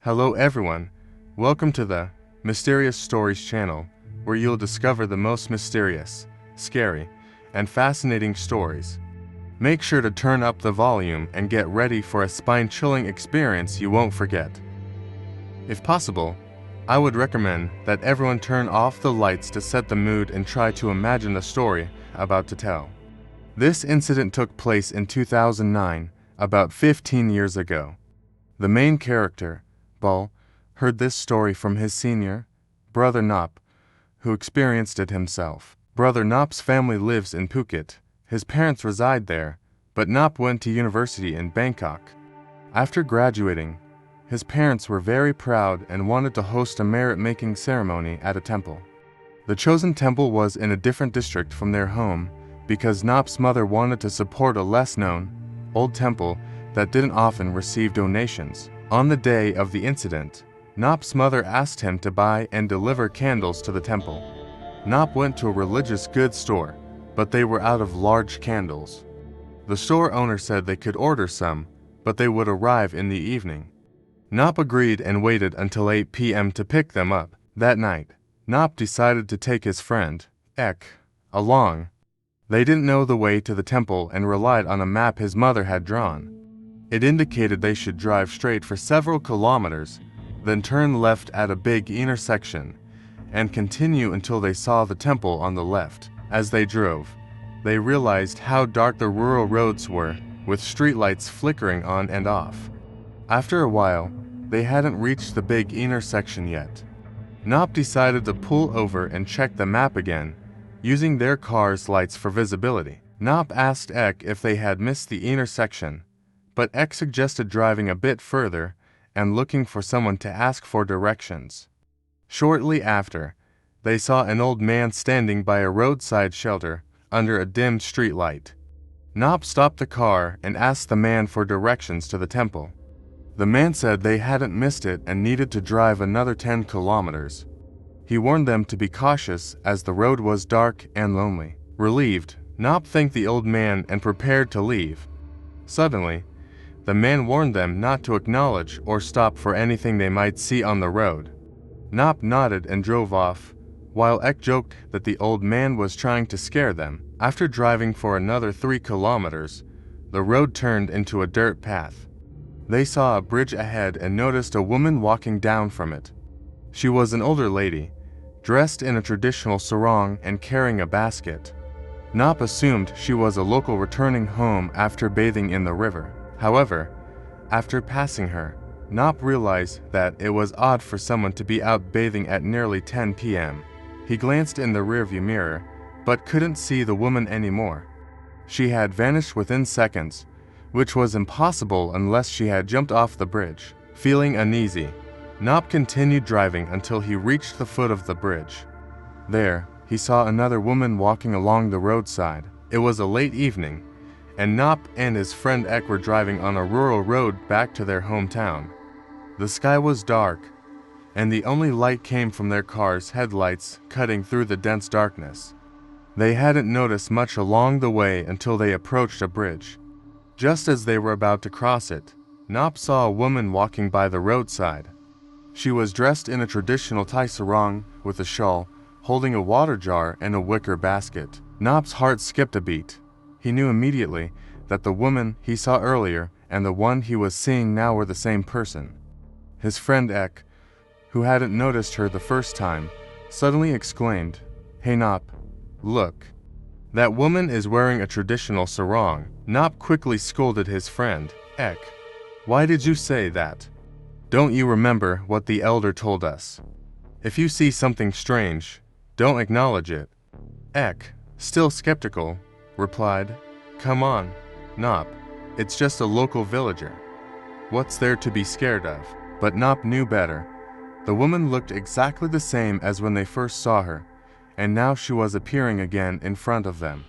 Hello everyone, welcome to the Mysterious Stories channel, where you'll discover the most mysterious, scary, and fascinating stories. Make sure to turn up the volume and get ready for a spine-chilling experience you won't forget. If possible, I would recommend that everyone turn off the lights to set the mood and try to imagine the story about to tell. This incident took place in 2009, about 15 years ago. The main character, Bal, heard this story from his senior, Brother Nop, who experienced it himself. Brother Nop's family lives in Phuket. His parents reside there, but Nop went to university in Bangkok. After graduating, his parents were very proud and wanted to host a merit-making ceremony at a temple. The chosen temple was in a different district from their home because Nop's mother wanted to support a less-known, old temple that didn't often receive donations. On the day of the incident, Nop's mother asked him to buy and deliver candles to the temple. Nop went to a religious goods store, but they were out of large candles. The store owner said they could order some, but they would arrive in the evening. Nop agreed and waited until 8 p.m. to pick them up. That night, Nop decided to take his friend, Ek, along. They didn't know the way to the temple and relied on a map his mother had drawn. It indicated they should drive straight for several kilometers, then turn left at a big intersection, and continue until they saw the temple on the left. As they drove, they realized how dark the rural roads were, with streetlights flickering on and off. After a while, they hadn't reached the big intersection yet. Nop decided to pull over and check the map again, using their car's lights for visibility. Nop asked Ek if they had missed the intersection, but Ek suggested driving a bit further and looking for someone to ask for directions. Shortly after, they saw an old man standing by a roadside shelter under a dim streetlight. Nop stopped the car and asked the man for directions to the temple. The man said they hadn't missed it and needed to drive another 10 kilometers. He warned them to be cautious as the road was dark and lonely. Relieved, Nop thanked the old man and prepared to leave. Suddenly, the man warned them not to acknowledge or stop for anything they might see on the road. Nop nodded and drove off, while Ek joked that the old man was trying to scare them. After driving for another 3 kilometers, the road turned into a dirt path. They saw a bridge ahead and noticed a woman walking down from it. She was an older lady, dressed in a traditional sarong and carrying a basket. Nop assumed she was a local returning home after bathing in the river. However, after passing her, Nop realized that it was odd for someone to be out bathing at nearly 10 p.m. He glanced in the rearview mirror, but couldn't see the woman anymore. She had vanished within seconds, which was impossible unless she had jumped off the bridge. Feeling uneasy, Nop continued driving until he reached the foot of the bridge. There, he saw another woman walking along the roadside. It was a late evening, and Nop and his friend Ek were driving on a rural road back to their hometown. The sky was dark, and the only light came from their car's headlights cutting through the dense darkness. They hadn't noticed much along the way until they approached a bridge. Just as they were about to cross it, Nop saw a woman walking by the roadside. She was dressed in a traditional Thai sarong with a shawl, holding a water jar and a wicker basket. Nop's heart skipped a beat. He knew immediately that the woman he saw earlier and the one he was seeing now were the same person. His friend Ek, who hadn't noticed her the first time, suddenly exclaimed, "Hey Nop, look. That woman is wearing a traditional sarong." Nop quickly scolded his friend, Ek. "Why did you say that? Don't you remember what the elder told us? If you see something strange, don't acknowledge it." Ek, still skeptical, replied, "Come on, Nop, it's just a local villager. What's there to be scared of?" But Nop knew better. The woman looked exactly the same as when they first saw her, and now she was appearing again in front of them.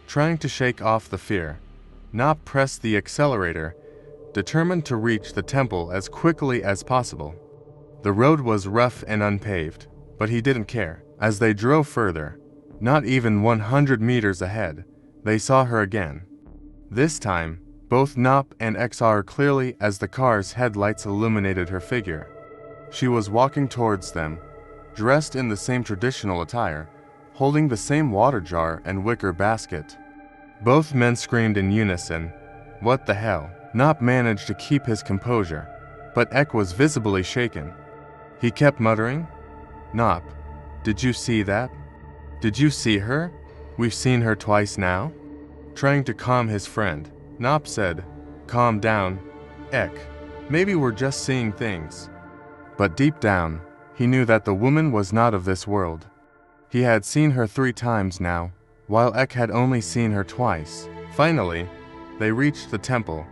Trying to shake off the fear, Nop pressed the accelerator, determined to reach the temple as quickly as possible. The road was rough and unpaved, but he didn't care. As they drove further, not even 100 meters ahead, they saw her again. This time, Both Nop and Ek saw her clearly as the car's headlights illuminated her figure. She was walking towards them, dressed in the same traditional attire, holding the same water jar and wicker basket. Both men screamed in unison, "What the hell?" Nop managed to keep his composure, but Ek was visibly shaken. He kept muttering, "Nop, did you see that? Did you see her? We've seen her twice now." Trying to calm his friend, Nop said, "Calm down, Ek. Maybe we're just seeing things." But deep down, he knew that the woman was not of this world. He had seen her 3 times now, while Ek had only seen her twice. Finally, they reached the temple.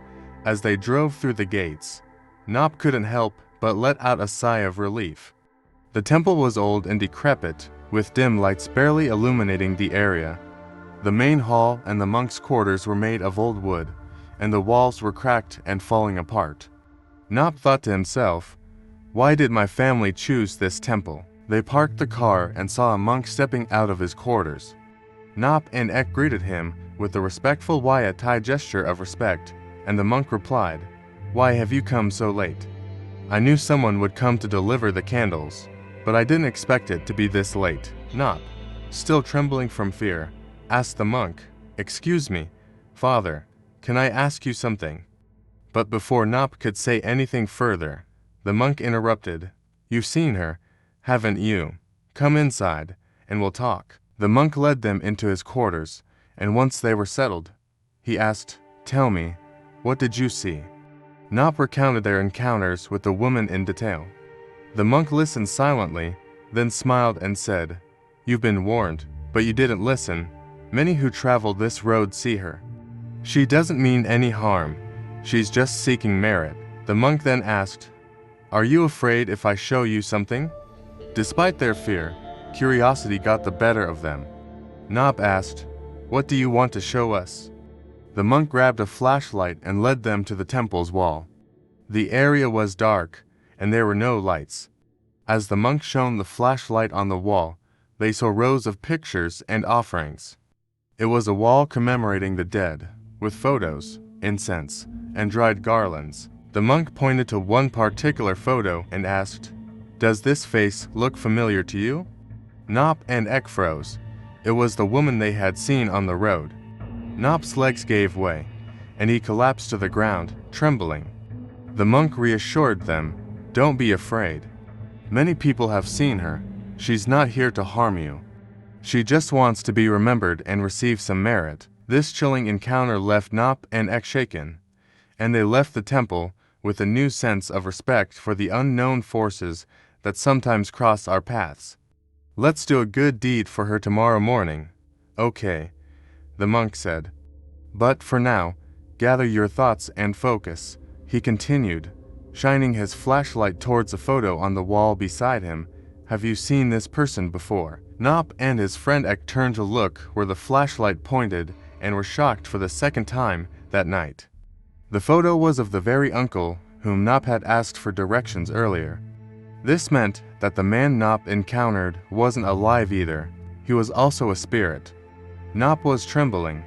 As they drove through the gates, Nop couldn't help but let out a sigh of relief. The temple was old and decrepit, with dim lights barely illuminating the area. The main hall and the monks' quarters were made of old wood, and the walls were cracked and falling apart. Nop thought to himself, "Why did my family choose this temple?" They parked the car and saw a monk stepping out of his quarters. Nop and Ek greeted him with a respectful Wyatt Thai gesture of respect, and the monk replied, "Why have you come so late? I knew someone would come to deliver the candles, but I didn't expect it to be this late." Nop, still trembling from fear, asked the monk, "Excuse me, Father, can I ask you something?" But before Nop could say anything further, the monk interrupted, "You've seen her, haven't you? Come inside, and we'll talk." The monk led them into his quarters, and once they were settled, he asked, "Tell me, what did you see?" Nop recounted their encounters with the woman in detail. The monk listened silently, then smiled and said, "You've been warned, but you didn't listen. Many who travel this road see her. She doesn't mean any harm. She's just seeking merit." The monk then asked, "Are you afraid if I show you something?" Despite their fear, curiosity got the better of them. Nop asked, "What do you want to show us?" The monk grabbed a flashlight and led them to the temple's wall. The area was dark, and there were no lights. As the monk shone the flashlight on the wall, they saw rows of pictures and offerings. It was a wall commemorating the dead, with photos, incense, and dried garlands. The monk pointed to one particular photo and asked, "Does this face look familiar to you?" Nop and Ek froze. It was the woman they had seen on the road. Nop's legs gave way, and he collapsed to the ground, trembling. The monk reassured them, "Don't be afraid. Many people have seen her. She's not here to harm you. She just wants to be remembered and receive some merit." This chilling encounter left Nop and Ek shaken, and they left the temple with a new sense of respect for the unknown forces that sometimes cross our paths. "Let's do a good deed for her tomorrow morning." "Okay," the monk said. "But for now, gather your thoughts and focus," he continued, shining his flashlight towards a photo on the wall beside him. "Have you seen this person before?" Nop and his friend Ek turned to look where the flashlight pointed and were shocked for the second time that night. The photo was of the very uncle whom Nop had asked for directions earlier. This meant that the man Nop encountered wasn't alive either. He was also a spirit. Nop was trembling,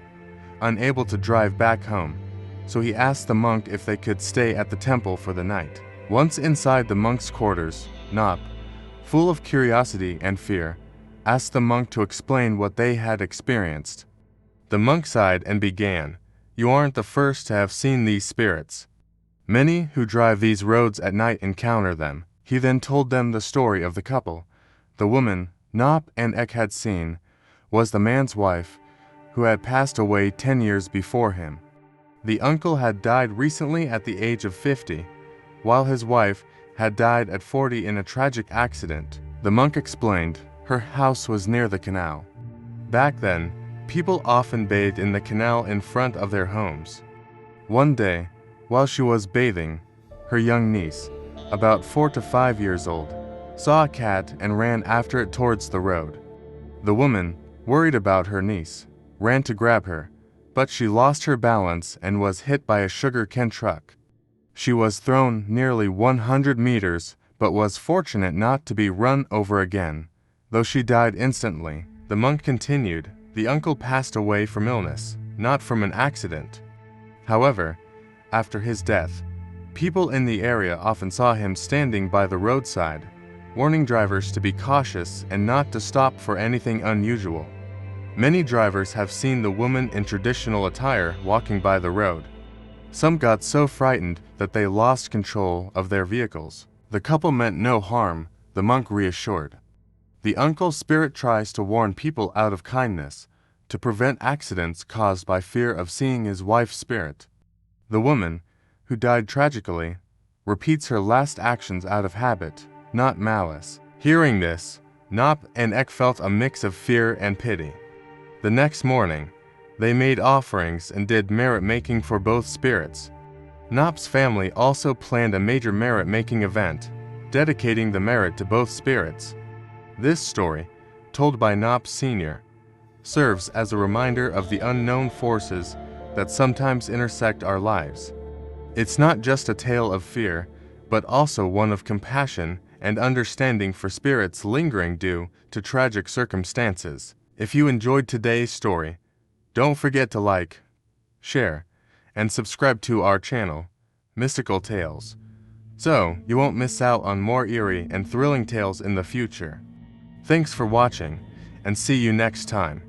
unable to drive back home, so he asked the monk if they could stay at the temple for the night. Once inside the monk's quarters, Nop, full of curiosity and fear, asked the monk to explain what they had experienced. The monk sighed and began, "You aren't the first to have seen these spirits. Many who drive these roads at night encounter them." He then told them the story of the couple. The woman Nop and Ek had seen was the man's wife, who had passed away 10 years before him. The uncle had died recently at the age of 50, while his wife had died at 40 in a tragic accident. The monk explained, her house was near the canal. Back then, people often bathed in the canal in front of their homes. One day, while she was bathing, her young niece, about 4 to 5 years old, saw a cat and ran after it towards the road. The woman, worried about her niece, ran to grab her, but she lost her balance and was hit by a sugar-cane truck. She was thrown nearly 100 meters, but was fortunate not to be run over again, though she died instantly. The monk continued, the uncle passed away from illness, not from an accident. However, after his death. People in the area often saw him standing by the roadside, warning drivers to be cautious and not to stop for anything unusual. Many drivers have seen the woman in traditional attire walking by the road. Some got so frightened that they lost control of their vehicles. The couple meant no harm, the monk reassured. The uncle's spirit tries to warn people out of kindness, to prevent accidents caused by fear of seeing his wife's spirit. The woman, who died tragically, repeats her last actions out of habit, not malice. Hearing this, Nop and Ek felt a mix of fear and pity. The next morning, they made offerings and did merit-making for both spirits. Nop's family also planned a major merit-making event, dedicating the merit to both spirits. This story, told by Nop Sr., serves as a reminder of the unknown forces that sometimes intersect our lives. It's not just a tale of fear, but also one of compassion and understanding for spirits lingering due to tragic circumstances. If you enjoyed today's story, don't forget to like, share, and subscribe to our channel, Mystical Tales, so you won't miss out on more eerie and thrilling tales in the future. Thanks for watching, and see you next time.